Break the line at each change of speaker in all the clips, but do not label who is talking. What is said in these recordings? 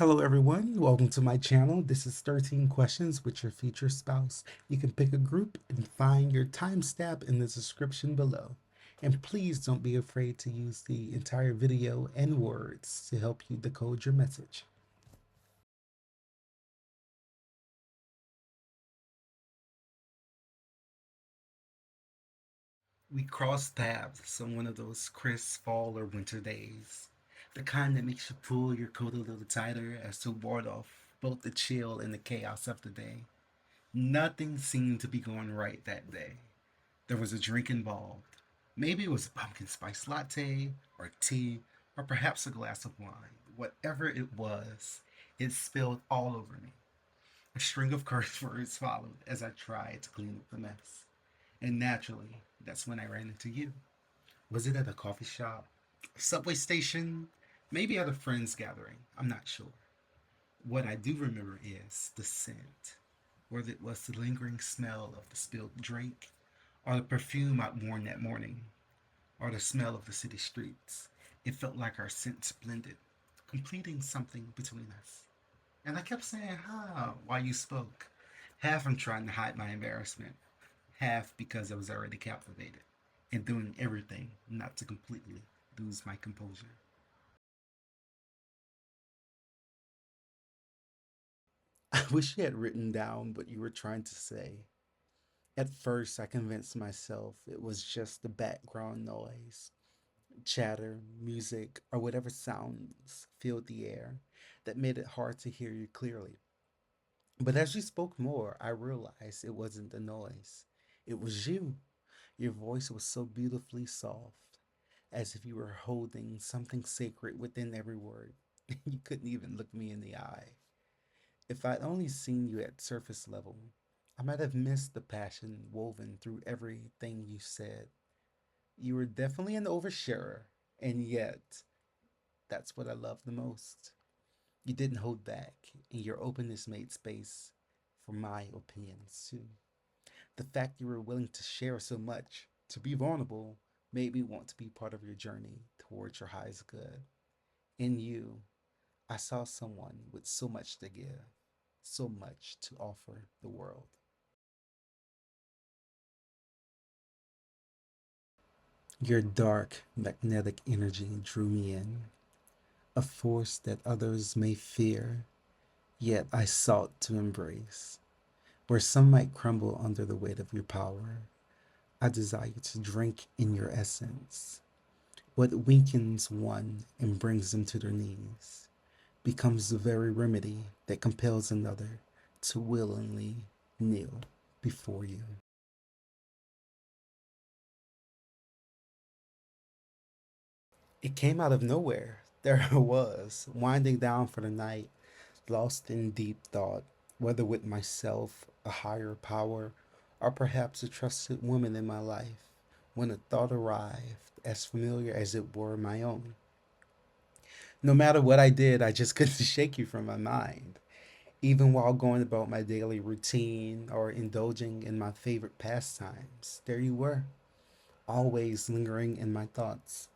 Hello everyone, welcome to my channel. This is 13 questions with your future spouse. You can pick a group and find your timestamp in the description below. And please don't be afraid to use the entire video and words to help you decode your message. We crossed paths on one of those crisp fall or winter days. The kind that makes you pull your coat a little tighter as to ward off both the chill and the chaos of the day. Nothing seemed to be going right that day. There was a drink involved. Maybe it was a pumpkin spice latte, or tea, or perhaps a glass of wine. Whatever it was, it spilled all over me. A string of curse words followed as I tried to clean up the mess. And naturally, that's when I ran into you. Was it at a coffee shop, a subway station, maybe at a friend's gathering? I'm not sure. What I do remember is the scent, whether it was the lingering smell of the spilled drink, or the perfume I'd worn that morning, or the smell of the city streets. It felt like our scents blended, completing something between us. And I kept saying, while you spoke, half from trying to hide my embarrassment, half because I was already captivated, and doing everything not to completely lose my composure. I wish you had written down what you were trying to say. At first, I convinced myself it was just the background noise, chatter, music, or whatever sounds filled the air that made it hard to hear you clearly. But as you spoke more, I realized it wasn't the noise. It was you. Your voice was so beautifully soft, as if you were holding something sacred within every word. You couldn't even look me in the eye. If I'd only seen you at surface level, I might have missed the passion woven through everything you said. You were definitely an oversharer, and yet that's what I love the most. You didn't hold back, and your openness made space for my opinions too. The fact you were willing to share so much, to be vulnerable, made me want to be part of your journey towards your highest good. In you, I saw someone with so much to give, so much to offer the world. Your dark, magnetic energy drew me in, a force that others may fear, yet I sought to embrace. Where some might crumble under the weight of your power, I desire to drink in your essence. What weakens one and brings them to their knees becomes the very remedy that compels another to willingly kneel before you. It came out of nowhere. There I was, winding down for the night, lost in deep thought, whether with myself, a higher power, or perhaps a trusted woman in my life, when a thought arrived, as familiar as it were my own. No matter what I did, I just couldn't shake you from my mind. Even while going about my daily routine or indulging in my favorite pastimes, there you were, always lingering in my thoughts.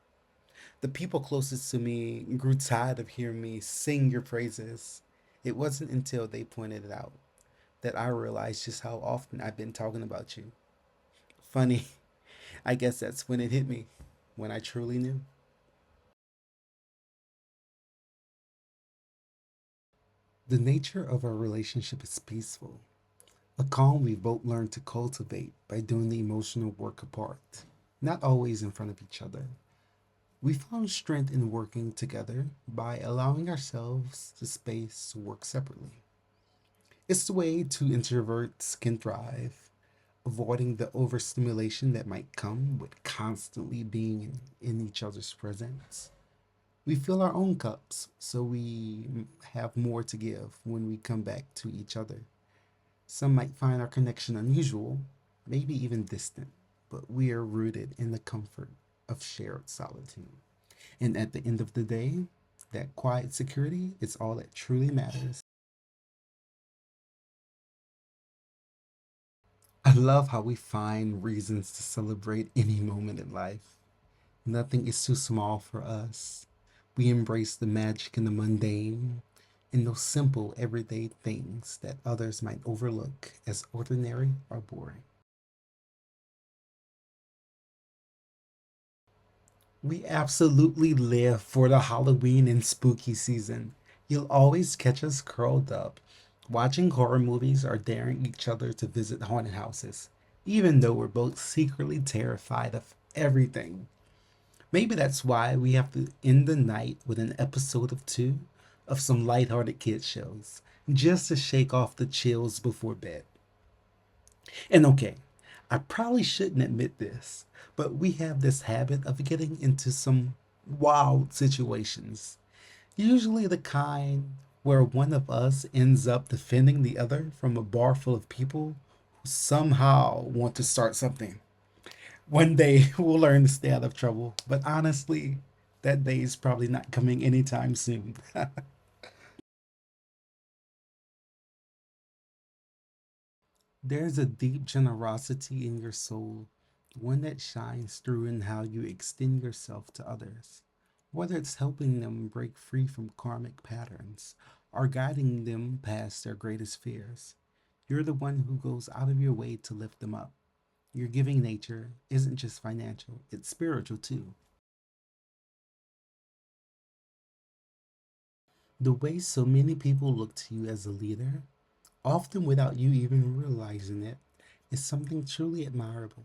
The people closest to me grew tired of hearing me sing your praises. It wasn't until they pointed it out that I realized just how often I've been talking about you. Funny, I guess that's when it hit me, when I truly knew. The nature of our relationship is peaceful, a calm we've both learned to cultivate by doing the emotional work apart, not always in front of each other. We found strength in working together by allowing ourselves the space to work separately. It's the way two introverts can thrive, avoiding the overstimulation that might come with constantly being in each other's presence. We fill our own cups so we have more to give when we come back to each other. Some might find our connection unusual, maybe even distant, but we are rooted in the comfort of shared solitude. And at the end of the day, that quiet security is all that truly matters. I love how we find reasons to celebrate any moment in life. Nothing is too small for us. We embrace the magic in the mundane, in those simple everyday things that others might overlook as ordinary or boring. We absolutely live for the Halloween and spooky season. You'll always catch us curled up, watching horror movies or daring each other to visit haunted houses, even though we're both secretly terrified of everything. Maybe that's why we have to end the night with an episode of two of some lighthearted kids shows, just to shake off the chills before bed. And okay, I probably shouldn't admit this, but we have this habit of getting into some wild situations. Usually the kind where one of us ends up defending the other from a bar full of people who somehow want to start something. One day we'll learn to stay out of trouble, but honestly, that day is probably not coming anytime soon. There's a deep generosity in your soul, one that shines through in how you extend yourself to others, whether it's helping them break free from karmic patterns or guiding them past their greatest fears. You're the one who goes out of your way to lift them up. Your giving nature isn't just financial, it's spiritual too. The way so many people look to you as a leader, often without you even realizing it, is something truly admirable.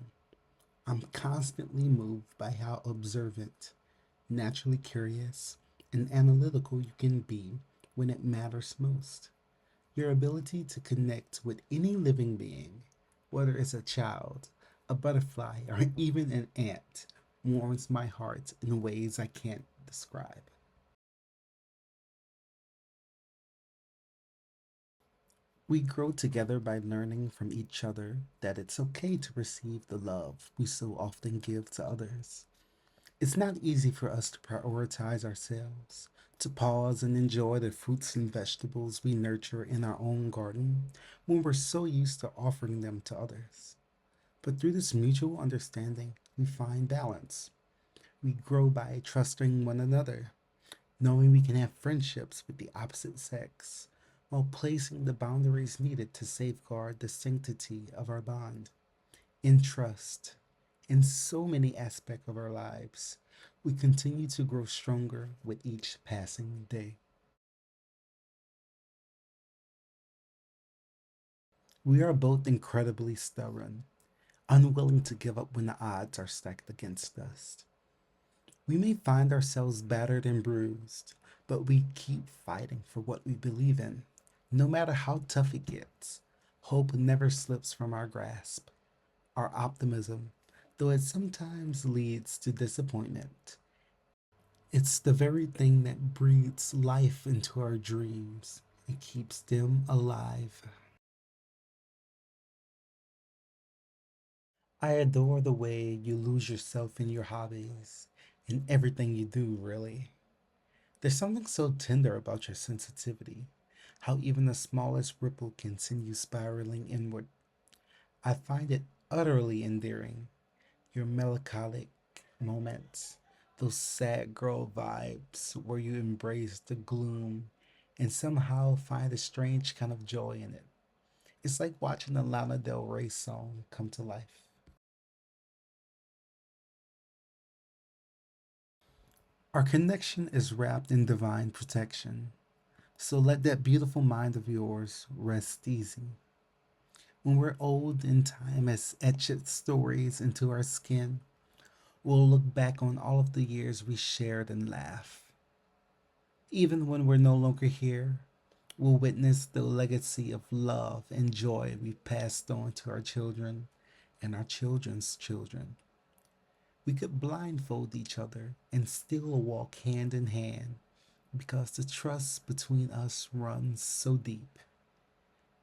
I'm constantly moved by how observant, naturally curious, and analytical you can be when it matters most. Your ability to connect with any living being, whether it's a child, a butterfly, or even an ant, warms my heart in ways I can't describe. We grow together by learning from each other that it's okay to receive the love we so often give to others. It's not easy for us to prioritize ourselves, to pause and enjoy the fruits and vegetables we nurture in our own garden when we're so used to offering them to others. But through this mutual understanding, we find balance. We grow by trusting one another, knowing we can have friendships with the opposite sex, while placing the boundaries needed to safeguard the sanctity of our bond. In trust, in so many aspects of our lives, we continue to grow stronger with each passing day. We are both incredibly stubborn, unwilling to give up when the odds are stacked against us. We may find ourselves battered and bruised, but we keep fighting for what we believe in. No matter how tough it gets, hope never slips from our grasp. Our optimism, though it sometimes leads to disappointment, it's the very thing that breathes life into our dreams and keeps them alive. I adore the way you lose yourself in your hobbies, in everything you do, really. There's something so tender about your sensitivity, how even the smallest ripple can send you spiraling inward. I find it utterly endearing. Your melancholic moments, those sad girl vibes where you embrace the gloom and somehow find a strange kind of joy in it. It's like watching a Lana Del Rey song come to life. Our connection is wrapped in divine protection, so let that beautiful mind of yours rest easy. When we're old and time has etched its stories into our skin, we'll look back on all of the years we shared and laughed. Even when we're no longer here, we'll witness the legacy of love and joy we've passed on to our children and our children's children. We could blindfold each other and still walk hand in hand because the trust between us runs so deep.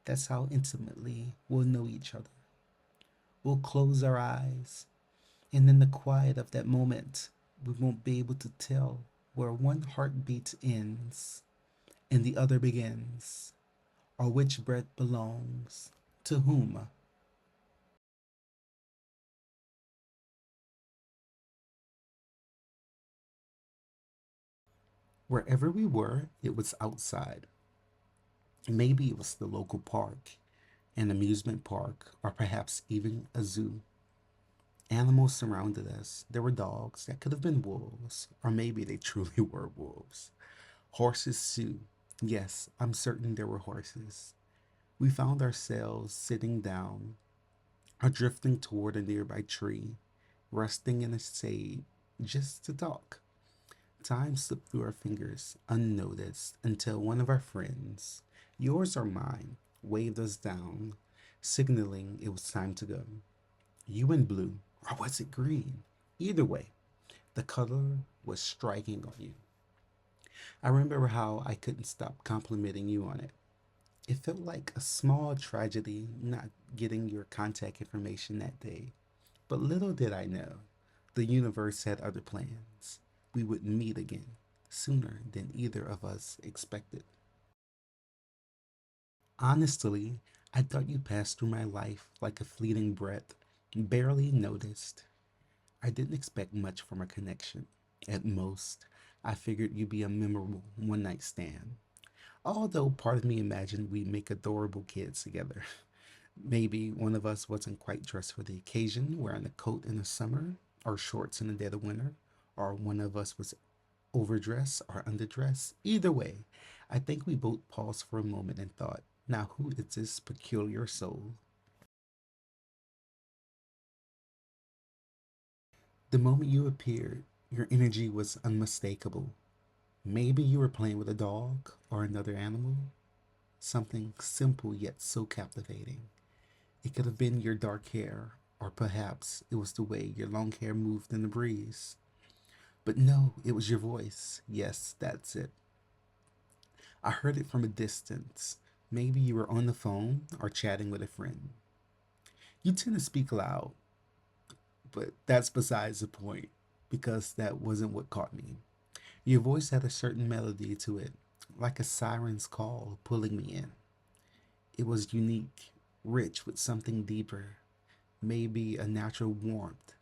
That's how intimately we'll know each other. We'll close our eyes, and in the quiet of that moment, we won't be able to tell where one heartbeat ends and the other begins, or which breath belongs to whom. Wherever we were, it was outside. Maybe it was the local park, an amusement park, or perhaps even a zoo. Animals surrounded us. There were dogs that could have been wolves, or maybe they truly were wolves. Horses, too. Yes, I'm certain there were horses. We found ourselves sitting down or drifting toward a nearby tree, resting in a shade just to talk. Time slipped through our fingers unnoticed until one of our friends, yours or mine, waved us down, signaling it was time to go. You in blue, or was it green? Either way, the color was striking on you. I remember how I couldn't stop complimenting you on it. It felt like a small tragedy not getting your contact information that day. But little did I know, the universe had other plans. We would meet again, sooner than either of us expected. Honestly, I thought you passed through my life like a fleeting breath, barely noticed. I didn't expect much from our connection. At most, I figured you'd be a memorable one night stand. Although part of me imagined we'd make adorable kids together. Maybe one of us wasn't quite dressed for the occasion, wearing a coat in the summer or shorts in the dead of winter, or one of us was overdressed or underdressed. Either way, I think we both paused for a moment and thought, now who is this peculiar soul? The moment you appeared, your energy was unmistakable. Maybe you were playing with a dog or another animal, something simple yet so captivating. It could have been your dark hair, or perhaps it was the way your long hair moved in the breeze. But no, it was your voice. Yes, that's it. I heard it from a distance. Maybe you were on the phone or chatting with a friend. You tend to speak loud, but that's besides the point because that wasn't what caught me. Your voice had a certain melody to it, like a siren's call pulling me in. It was unique, rich with something deeper, maybe a natural warmth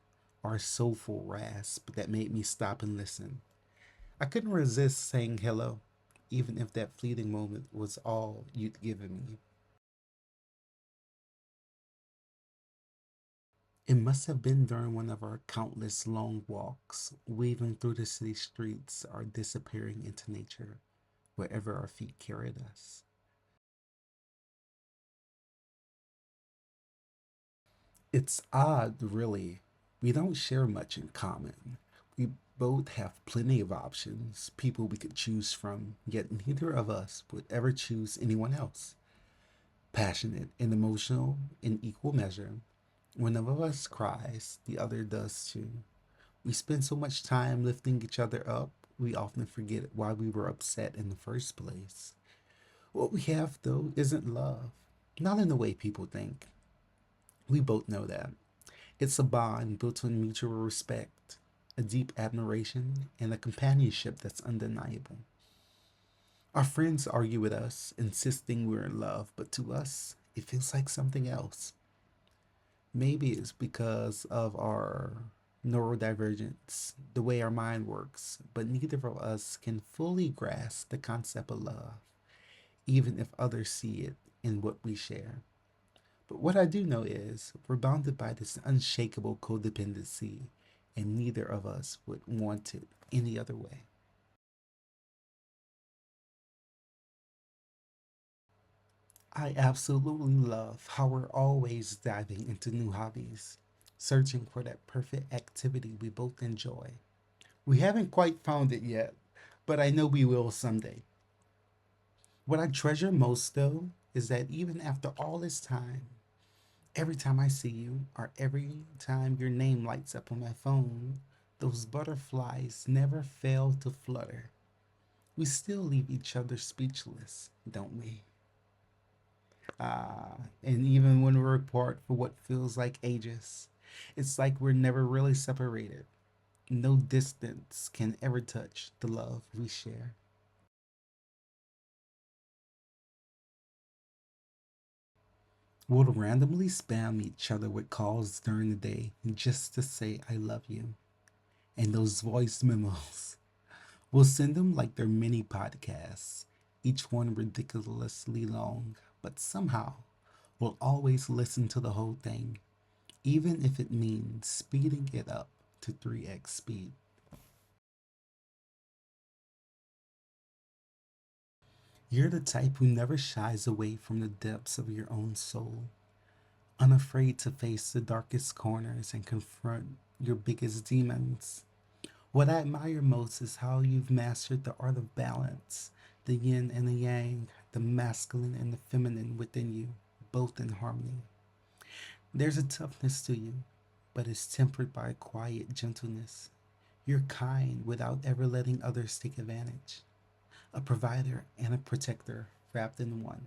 or a soulful rasp that made me stop and listen. I couldn't resist saying hello, even if that fleeting moment was all you'd given me. It must have been during one of our countless long walks, weaving through the city streets or disappearing into nature, wherever our feet carried us. It's odd, really. We don't share much in common. We both have plenty of options, people we could choose from, yet neither of us would ever choose anyone else. Passionate and emotional in equal measure. When one of us cries, the other does too. We spend so much time lifting each other up, we often forget why we were upset in the first place. What we have, though, isn't love. Not in the way people think. We both know that. It's a bond built on mutual respect, a deep admiration, and a companionship that's undeniable. Our friends argue with us, insisting we're in love, but to us, it feels like something else. Maybe it's because of our neurodivergence, the way our mind works, but neither of us can fully grasp the concept of love, even if others see it in what we share. But what I do know is we're bounded by this unshakable codependency, and neither of us would want it any other way. I absolutely love how we're always diving into new hobbies, searching for that perfect activity we both enjoy. We haven't quite found it yet, but I know we will someday. What I treasure most, though, is that even after all this time, every time I see you, or every time your name lights up on my phone, those butterflies never fail to flutter. We still leave each other speechless, don't we? And even when we're apart for what feels like ages, it's like we're never really separated. No distance can ever touch the love we share. We'll randomly spam each other with calls during the day just to say I love you. And those voice memos, we'll send them like they're mini podcasts. each one ridiculously long, but somehow we'll always listen to the whole thing, even if it means speeding it up to 3x speed. You're the type who never shies away from the depths of your own soul, unafraid to face the darkest corners and confront your biggest demons. What I admire most is how you've mastered the art of balance, the yin and the yang, the masculine and the feminine within you, both in harmony. There's a toughness to you, but it's tempered by a quiet gentleness. You're kind without ever letting others take advantage. A provider and a protector wrapped in one.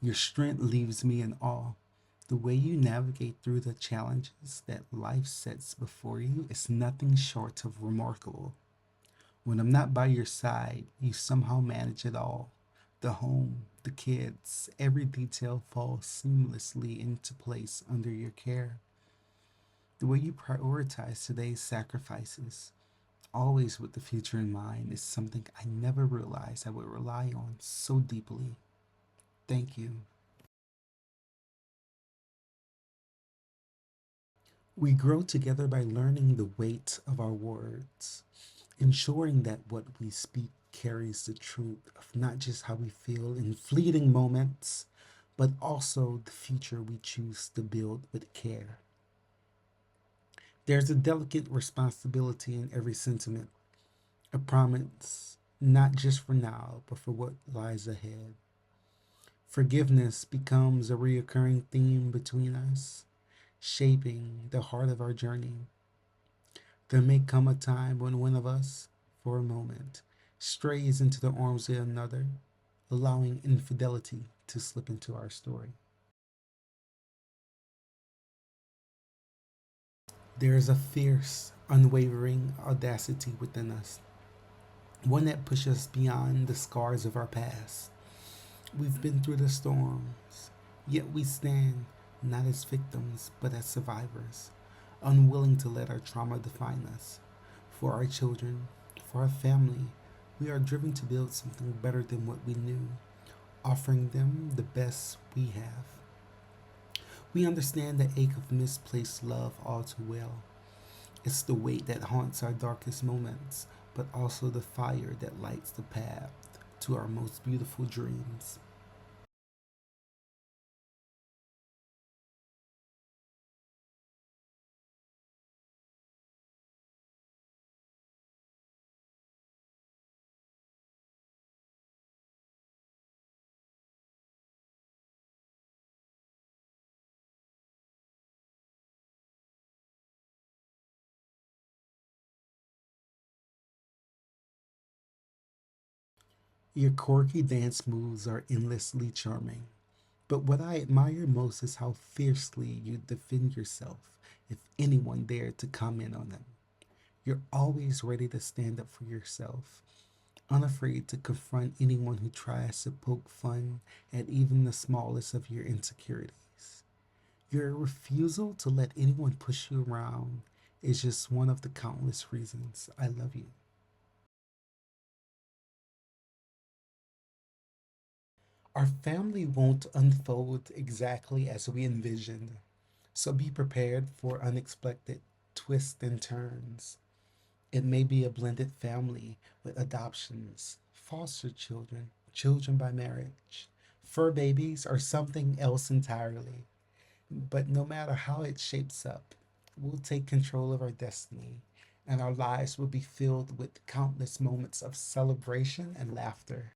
Your strength leaves me in awe. The way you navigate through the challenges that life sets before you is nothing short of remarkable. When I'm not by your side, you somehow manage it all. The home, the kids, every detail falls seamlessly into place under your care. The way you prioritize today's sacrifices, always with the future in mind, is something I never realized I would rely on so deeply. Thank you. We grow together by learning the weight of our words, ensuring that what we speak carries the truth of not just how we feel in fleeting moments, but also the future we choose to build with care. There's a delicate responsibility in every sentiment, a promise, not just for now, but for what lies ahead. Forgiveness becomes a reoccurring theme between us, shaping the heart of our journey. There may come a time when one of us, for a moment, strays into the arms of another, allowing infidelity to slip into our story. There is a fierce, unwavering audacity within us, one that pushes us beyond the scars of our past. We've been through the storms, yet we stand not as victims but as survivors, unwilling to let our trauma define us. For our children, for our family, we are driven to build something better than what we knew, offering them the best we have. We understand the ache of misplaced love all too well. It's the weight that haunts our darkest moments, but also the fire that lights the path to our most beautiful dreams. Your quirky dance moves are endlessly charming, but what I admire most is how fiercely you defend yourself if anyone dared to comment on them. You're always ready to stand up for yourself, unafraid to confront anyone who tries to poke fun at even the smallest of your insecurities. Your refusal to let anyone push you around is just one of the countless reasons I love you. Our family won't unfold exactly as we envisioned, so be prepared for unexpected twists and turns. It may be a blended family with adoptions, foster children, children by marriage, fur babies, or something else entirely. But no matter how it shapes up, we'll take control of our destiny, and our lives will be filled with countless moments of celebration and laughter.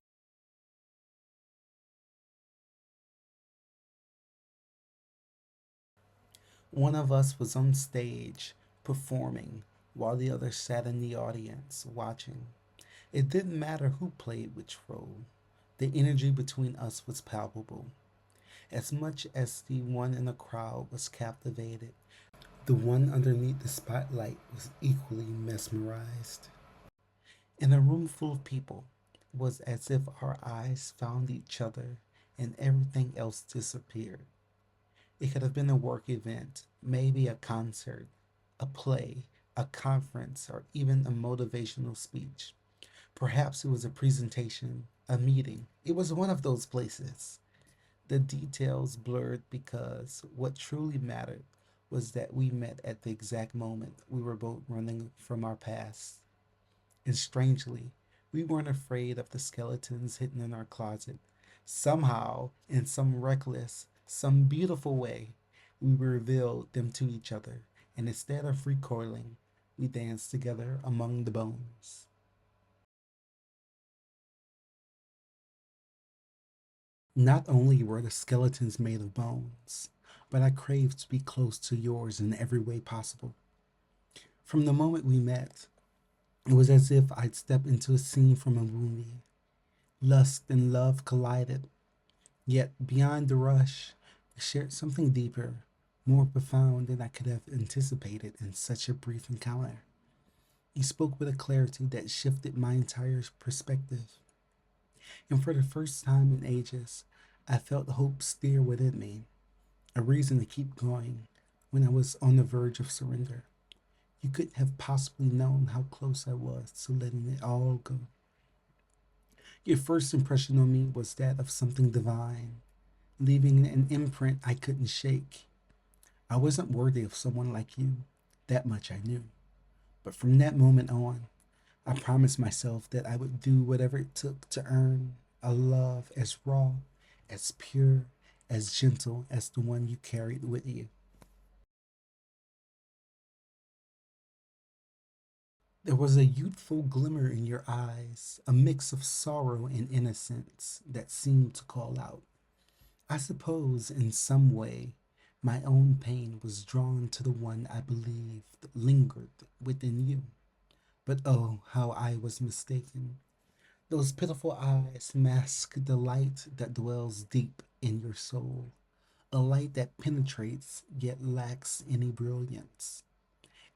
One of us was on stage performing while the other sat in the audience watching. It didn't matter who played which role. The energy between us was palpable. As much as the one in the crowd was captivated, the one underneath the spotlight was equally mesmerized. In a room full of people, it was as if our eyes found each other and everything else disappeared. It could have been a work event, maybe a concert, a play, a conference, or even a motivational speech. Perhaps it was a presentation, a meeting. It was one of those places. The details blurred because what truly mattered was that we met at the exact moment we were both running from our past. And strangely, we weren't afraid of the skeletons hidden in our closet. Somehow, in some reckless, some beautiful way, we revealed them to each other, and instead of recoiling, we danced together among the bones. Not only were the skeletons made of bones, but I craved to be close to yours in every way possible. From the moment we met, it was as if I'd stepped into a scene from a movie. Lust and love collided, yet beyond the rush, we shared something deeper, more profound than I could have anticipated in such a brief encounter. You spoke with a clarity that shifted my entire perspective, and for the first time in ages, I felt hope stir within me, a reason to keep going when I was on the verge of surrender. You couldn't have possibly known how close I was to letting it all go. Your first impression on me was that of something divine, leaving an imprint I couldn't shake. I wasn't worthy of someone like you. That much I knew. But from that moment on, I promised myself that I would do whatever it took to earn a love as raw, as pure, as gentle as the one you carried with you. There was a youthful glimmer in your eyes, a mix of sorrow and innocence that seemed to call out. I suppose, in some way, my own pain was drawn to the one I believed lingered within you. But oh, how I was mistaken. Those pitiful eyes mask the light that dwells deep in your soul, a light that penetrates yet lacks any brilliance.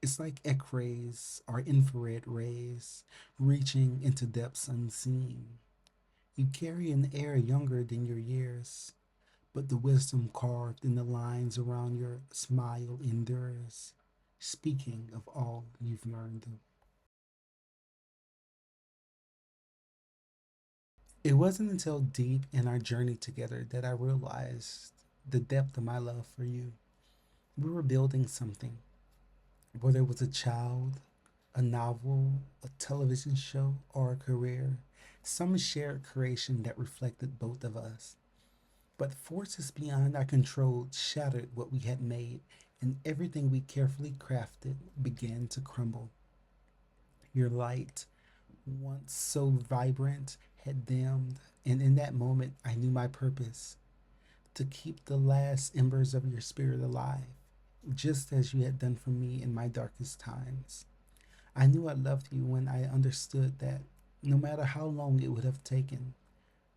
It's like X rays or infrared rays reaching into depths unseen. You carry an air younger than your years, but the wisdom carved in the lines around your smile endures, speaking of all you've learned. It wasn't until deep in our journey together that I realized the depth of my love for you. We were building something, whether it was a child, a novel, a television show, or a career, some shared creation that reflected both of us. But forces beyond our control shattered what we had made, and everything we carefully crafted began to crumble. Your light, once so vibrant, had dimmed, and in that moment I knew my purpose: to keep the last embers of your spirit alive, just as you had done for me in my darkest times. I knew I loved you when I understood that no matter how long it would have taken,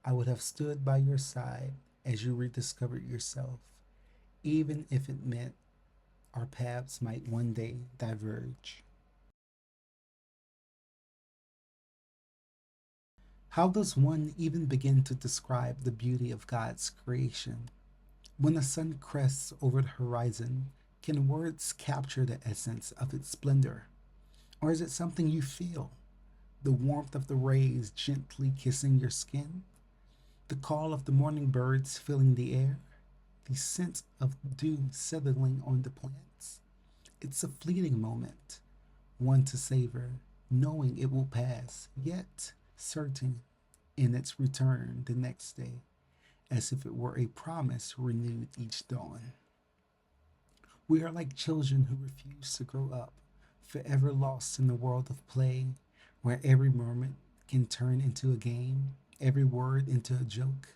I would have stood by your side as you rediscovered yourself, even if it meant our paths might one day diverge. How does one even begin to describe the beauty of God's creation? When the sun crests over the horizon, can words capture the essence of its splendor? Or is it something you feel? The warmth of the rays gently kissing your skin? The call of the morning birds filling the air? The scent of dew settling on the plants? It's a fleeting moment, one to savor, knowing it will pass, yet certain in its return the next day, as if it were a promise renewed each dawn. We are like children who refuse to grow up, forever lost in the world of play, where every moment can turn into a game, every word into a joke.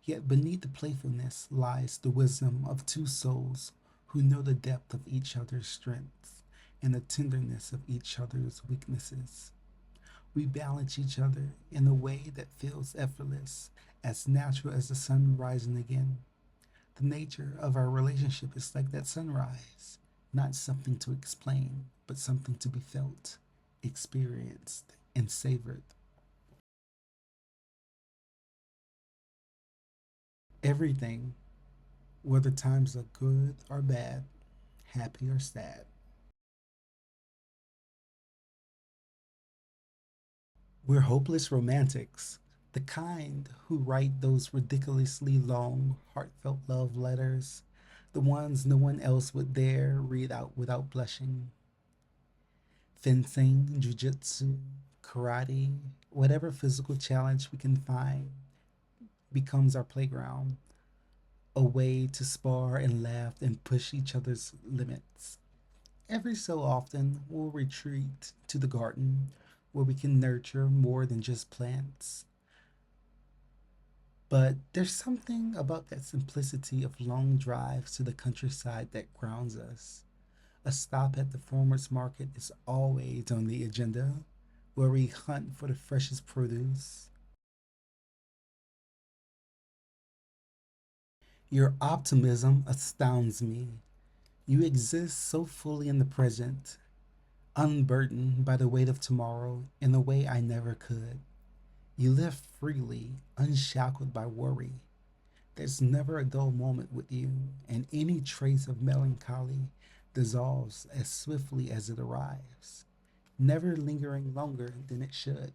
Yet beneath the playfulness lies the wisdom of two souls who know the depth of each other's strengths and the tenderness of each other's weaknesses. We balance each other in a way that feels effortless, as natural as the sun rising again. The nature of our relationship is like that sunrise, not something to explain, but something to be felt, experienced, and savored. Everything, whether times are good or bad, happy or sad, We're hopeless romantics, the kind who write those ridiculously long, heartfelt love letters, the ones no one else would dare read out without blushing. Fencing, jujitsu, karate, whatever physical challenge we can find becomes our playground, a way to spar and laugh and push each other's limits. Every so often, we'll retreat to the garden where we can nurture more than just plants. But there's something about that simplicity of long drives to the countryside that grounds us. A stop at the farmer's market is always on the agenda, where we hunt for the freshest produce. Your optimism astounds me. You exist so fully in the present, unburdened by the weight of tomorrow in a way I never could. You live freely, unshackled by worry. There's never a dull moment with you, and any trace of melancholy dissolves as swiftly as it arrives, never lingering longer than it should.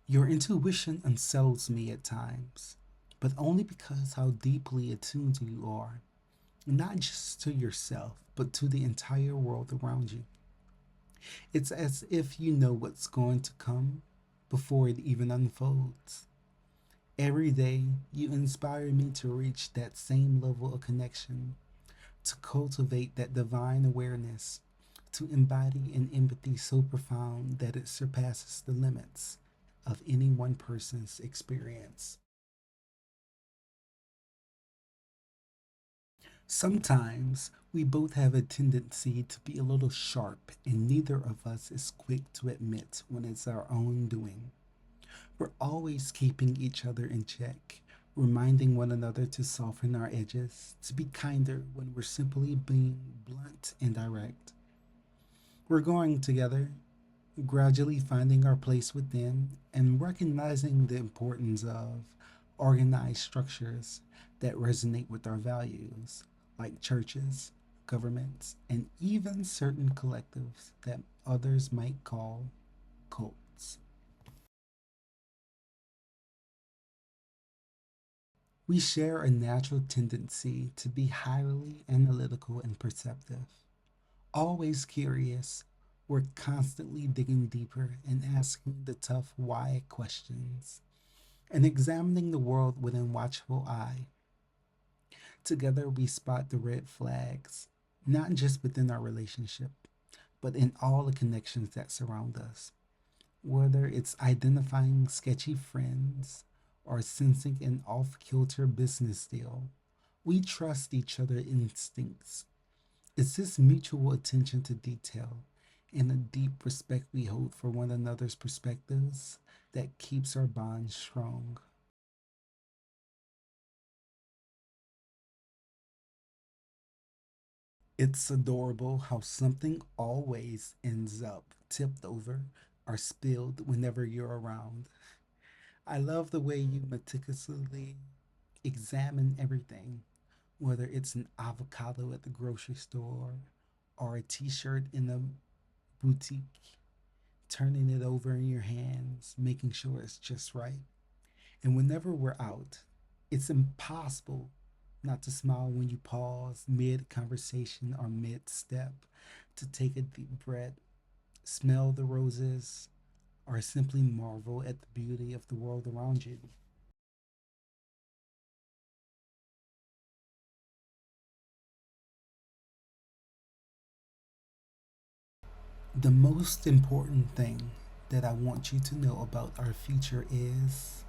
Your intuition unsettles me at times, but only because how deeply attuned you are, not just to yourself, but to the entire world around you. It's as if you know what's going to come before it even unfolds. Every day, you inspire me to reach that same level of connection, to cultivate that divine awareness, to embody an empathy so profound that it surpasses the limits of any one person's experience. Sometimes we both have a tendency to be a little sharp, and neither of us is quick to admit when it's our own doing. We're always keeping each other in check, reminding one another to soften our edges, to be kinder when we're simply being blunt and direct. We're going together, gradually finding our place within and recognizing the importance of organized structures that resonate with our values, like churches, governments, and even certain collectives that others might call cults. We share a natural tendency to be highly analytical and perceptive. Always curious, we're constantly digging deeper and asking the tough why questions and examining the world with a watchful eye. Together, we spot the red flags, not just within our relationship, but in all the connections that surround us. Whether it's identifying sketchy friends or sensing an off kilter business deal, we trust each other's instincts. It's this mutual attention to detail and the deep respect we hold for one another's perspectives that keeps our bond strong. It's adorable how something always ends up tipped over or spilled whenever you're around. I love the way you meticulously examine everything, whether it's an avocado at the grocery store or a t shirt in a boutique, turning it over in your hands, making sure it's just right. And whenever we're out, it's impossible not to smile when you pause mid conversation or mid step to take a deep breath, smell the roses, or simply marvel at the beauty of the world around you. The most important thing that I want you to know about our future is